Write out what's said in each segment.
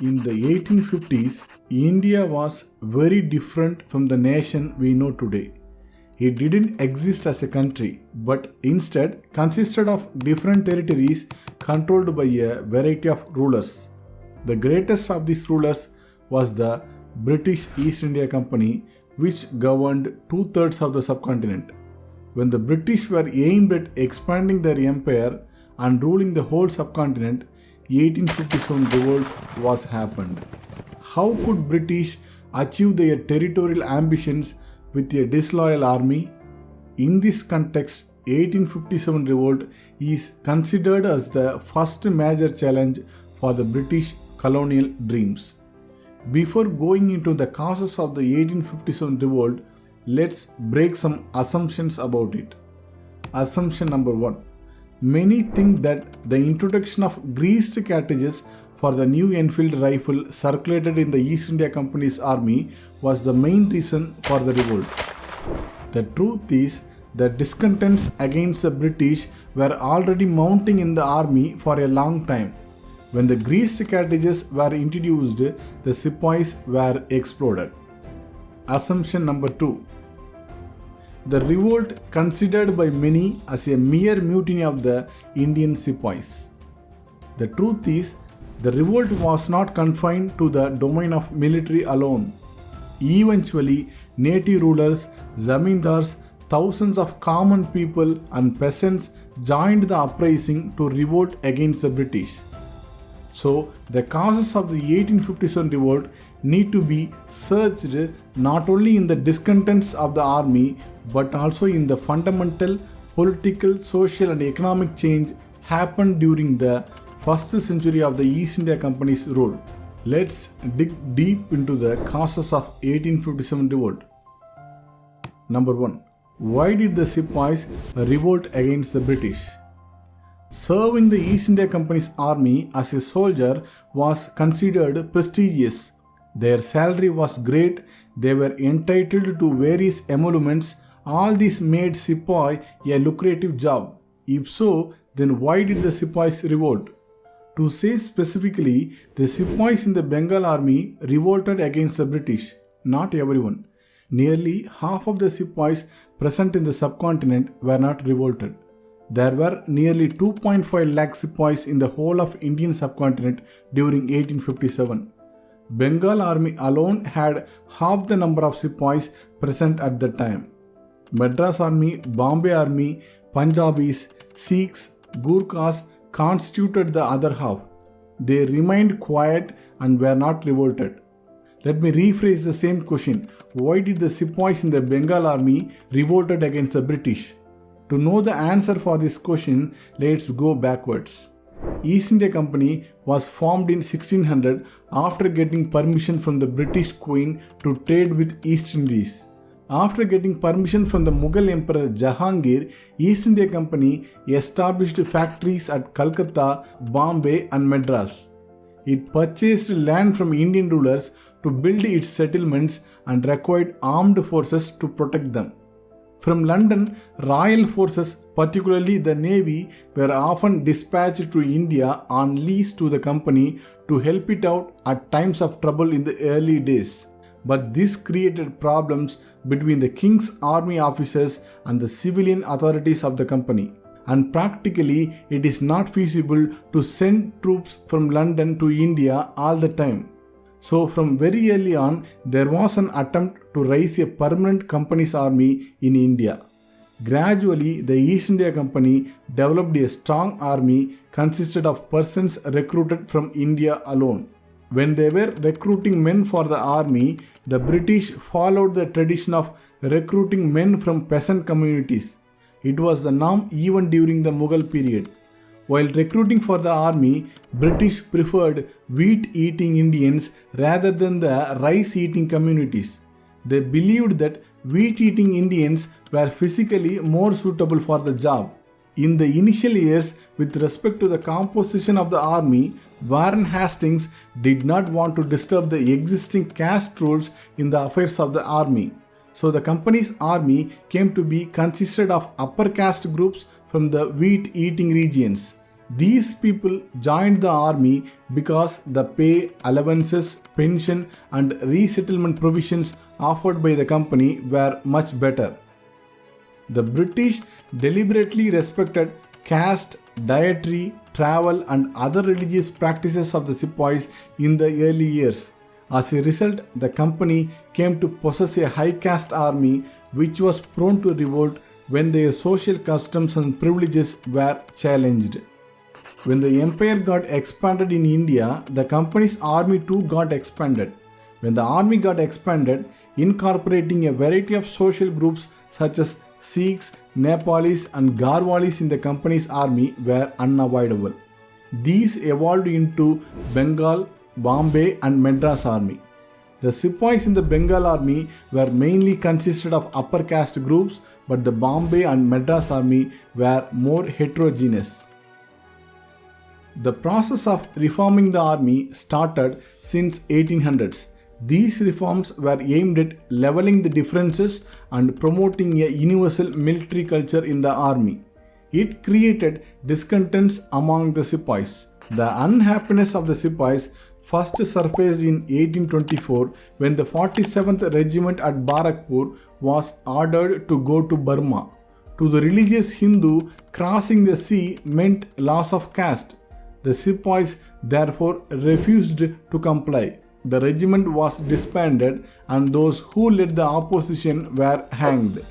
In the 1850s, India was very different from the nation we know today. It didn't exist as a country, but instead consisted of different territories controlled by a variety of rulers. The greatest of these rulers was the British East India Company, which governed 2/3 of the subcontinent. When the British were aimed at expanding their empire and ruling the whole subcontinent, 1857 revolt was happened. How could British achieve their territorial ambitions with a disloyal army? In this context, 1857 revolt is considered as the first major challenge for the British colonial dreams. Before going into the causes of the 1857 revolt, let's break some assumptions about it. Assumption number 1. Many think that the introduction of greased cartridges for the new Enfield rifle circulated in the East India Company's army was the main reason for the revolt. The truth is that discontents against the British were already mounting in the army for a long time. When the greased cartridges were introduced, the Sepoys were exploded. Assumption number 2. The revolt considered by many as a mere mutiny of the Indian Sepoys. The truth is, the revolt was not confined to the domain of military alone. Eventually, native rulers, zamindars, thousands of common people and peasants joined the uprising to revolt against the British. So, the causes of the 1857 revolt need to be searched not only in the discontents of the army but also in the fundamental political, social and economic change happened during the first century of the East India Company's rule. Let's dig deep into the causes of 1857 revolt. Number 1. Why did the Sepoys revolt against the British? Serving the East India Company's army as a soldier was considered prestigious. Their salary was great, they were entitled to various emoluments. All this made Sepoy a lucrative job. If so, then why did the Sepoys revolt? To say specifically, the Sepoys in the Bengal army revolted against the British. Not everyone. Nearly half of the Sepoys present in the subcontinent were not revolted. There were nearly 2.5 lakh Sepoys in the whole of Indian subcontinent during 1857. Bengal army alone had half the number of Sepoys present at the time. Madras army, Bombay army, Punjabis, Sikhs, Gurkhas constituted the other half. They remained quiet and were not revolted. Let me rephrase the same question. Why did the Sepoys in the Bengal army revolted against the British? To know the answer for this question, let's go backwards. East India Company was formed in 1600 after getting permission from the British Queen to trade with East Indies. After getting permission from the Mughal Emperor Jahangir, East India Company established factories at Calcutta, Bombay and Madras. It purchased land from Indian rulers to build its settlements and required armed forces to protect them. From London, royal forces, particularly the Navy, were often dispatched to India on lease to the company to help it out at times of trouble in the early days. But this created problems between the king's army officers and the civilian authorities of the company. And practically, it is not feasible to send troops from London to India all the time. So from very early on, there was an attempt to raise a permanent company's army in India. Gradually, the East India Company developed a strong army consisted of persons recruited from India alone. When they were recruiting men for the army, the British followed the tradition of recruiting men from peasant communities. It was the norm even during the Mughal period. While recruiting for the army, British preferred wheat-eating Indians rather than the rice-eating communities. They believed that wheat-eating Indians were physically more suitable for the job. In the initial years, with respect to the composition of the army, Warren Hastings did not want to disturb the existing caste rules in the affairs of the army. So the company's army came to be consisted of upper caste groups from the wheat-eating regions. These people joined the army because the pay, allowances, pension and resettlement provisions offered by the company were much better. The British deliberately respected caste, dietary, travel and other religious practices of the Sepoys in the early years. As a result, the company came to possess a high caste army which was prone to revolt when their social customs and privileges were challenged. When the empire got expanded in India, the company's army too got expanded. When the army got expanded, incorporating a variety of social groups such as Sikhs, Nepalis and Garhwalis in the company's army were unavoidable. These evolved into Bengal, Bombay and Madras army. The Sepoys in the Bengal army were mainly consisted of upper caste groups, but the Bombay and Madras army were more heterogeneous. The process of reforming the army started since 1800s. These reforms were aimed at leveling the differences and promoting a universal military culture in the army. It created discontents among the Sepoys. The unhappiness of the Sepoys first surfaced in 1824 when the 47th Regiment at Barakpur was ordered to go to Burma. To the religious Hindu, crossing the sea meant loss of caste. The Sepoys therefore refused to comply. The regiment was disbanded and those who led the opposition were hanged.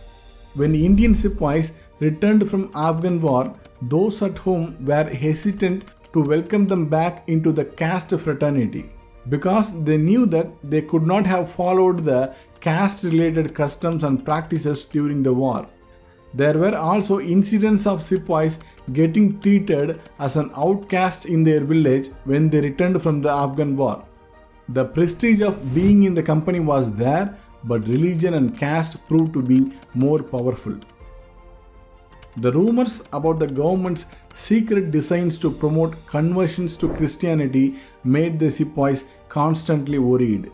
When Indian Sepoys returned from Afghan war, those at home were hesitant to welcome them back into the caste fraternity because they knew that they could not have followed the caste-related customs and practices during the war. There were also incidents of Sepoys getting treated as an outcast in their village when they returned from the Afghan war. The prestige of being in the company was there, but religion and caste proved to be more powerful. The rumors about the government's secret designs to promote conversions to Christianity made the Sepoys constantly worried.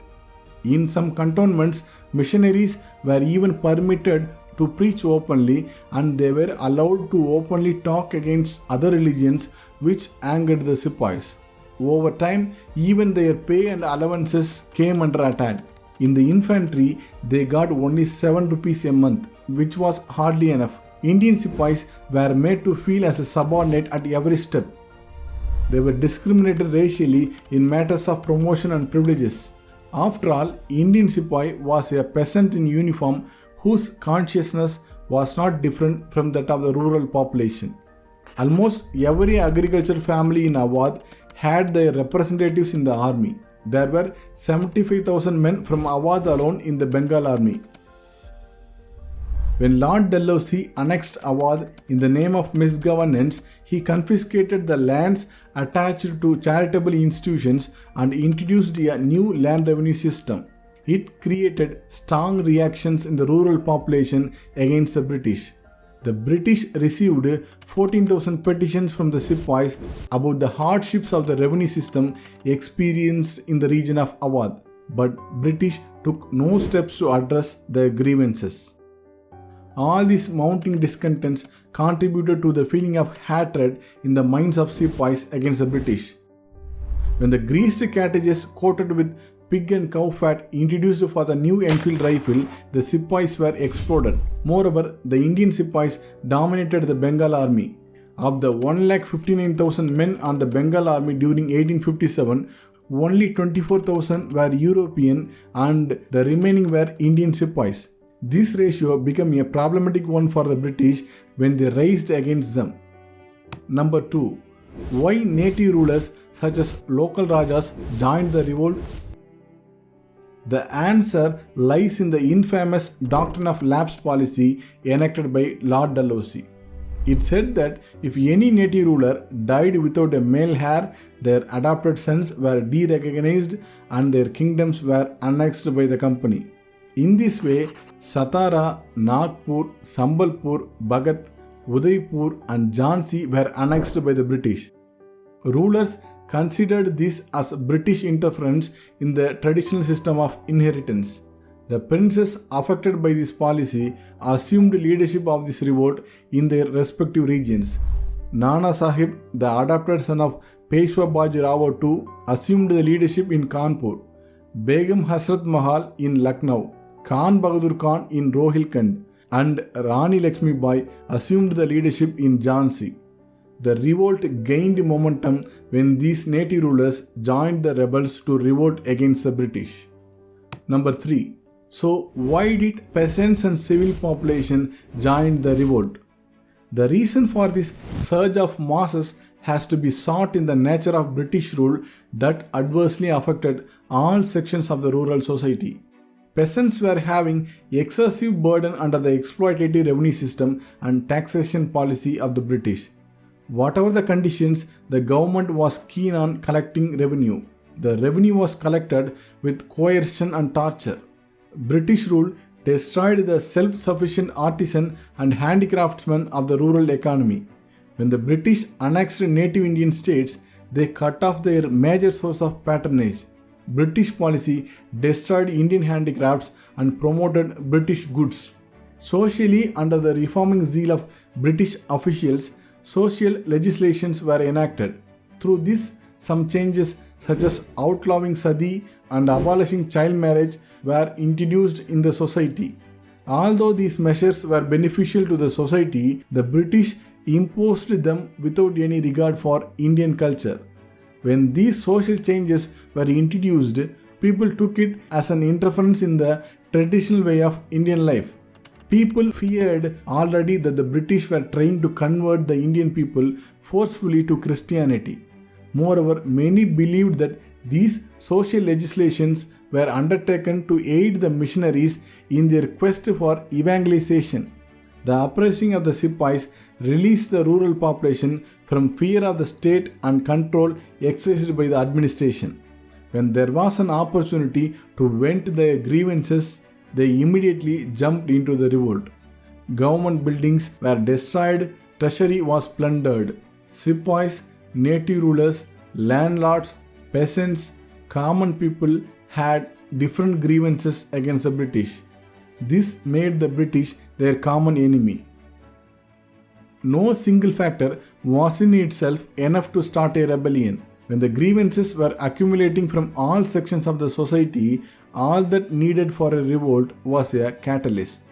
In some cantonments, missionaries were even permitted to preach openly and they were allowed to openly talk against other religions, which angered the Sepoys. Over time, even their pay and allowances came under attack. In the infantry, they got only 7 rupees a month, which was hardly enough. Indian Sepoys were made to feel as a subordinate at every step. They were discriminated racially in matters of promotion and privileges. After all, Indian Sepoy was a peasant in uniform whose consciousness was not different from that of the rural population. Almost every agricultural family in Awadh had their representatives in the army. There were 75,000 men from Awadh alone in the Bengal army. When Lord Dalhousie annexed Awadh in the name of misgovernance, he confiscated the lands attached to charitable institutions and introduced a new land revenue system. It created strong reactions in the rural population against the British. The British received 14,000 petitions from the Sepoys about the hardships of the revenue system experienced in the region of Awadh, but British took no steps to address their grievances. All these mounting discontents contributed to the feeling of hatred in the minds of Sepoys against the British. When the greased cartridges coated with pig and cow fat introduced for the new Enfield rifle, the Sepoys were exploded. Moreover, the Indian Sepoys dominated the Bengal army. Of the 1,59,000 men on the Bengal army during 1857, only 24,000 were European and the remaining were Indian Sepoys. This ratio became a problematic one for the British when they raised against them. Number 2. Why native rulers such as local Rajas joined the revolt? The answer lies in the infamous doctrine of lapse policy enacted by Lord Dalhousie. It said that if any native ruler died without a male heir, their adopted sons were derecognized and their kingdoms were annexed by the company. In this way, Satara, Nagpur, Sambalpur, Bhagat, Udaipur and Jhansi were annexed by the British. Rulers considered this as British interference in the traditional system of inheritance. The princes affected by this policy assumed leadership of this revolt in their respective regions. Nana Sahib, the adopted son of Peshwa Baji Rao II, assumed the leadership in Kanpur. Begum Hasrat Mahal in Lucknow, Khan Bahadur Khan in Rohilkhand, and Rani Lakshmi Bai assumed the leadership in Jhansi. The revolt gained momentum when these native rulers joined the rebels to revolt against the British. Number 3. So, why did peasants and civil population join the revolt? The reason for this surge of masses has to be sought in the nature of British rule that adversely affected all sections of the rural society. Peasants were having excessive burden under the exploitative revenue system and taxation policy of the British. Whatever the conditions, the government was keen on collecting revenue. The revenue was collected with coercion and torture. British rule destroyed the self-sufficient artisan and handicraftsmen of the rural economy. When the British annexed native Indian states, they cut off their major source of patronage. British policy destroyed Indian handicrafts and promoted British goods. Socially, under the reforming zeal of British officials, social legislations were enacted. Through this, some changes such as outlawing sati and abolishing child marriage were introduced in the society. Although these measures were beneficial to the society, the British imposed them without any regard for Indian culture. When these social changes were introduced, people took it as an interference in the traditional way of Indian life. People feared already that the British were trying to convert the Indian people forcefully to Christianity. Moreover, many believed that these social legislations were undertaken to aid the missionaries in their quest for evangelization. The uprising of the Sepoys released the rural population from fear of the state and control exercised by the administration. When there was an opportunity to vent their grievances, they immediately jumped into the revolt. Government buildings were destroyed, treasury was plundered. Sepoys, native rulers, landlords, peasants, common people had different grievances against the British. This made the British their common enemy. No single factor was in itself enough to start a rebellion. When the grievances were accumulating from all sections of the society, all that needed for a revolt was a catalyst.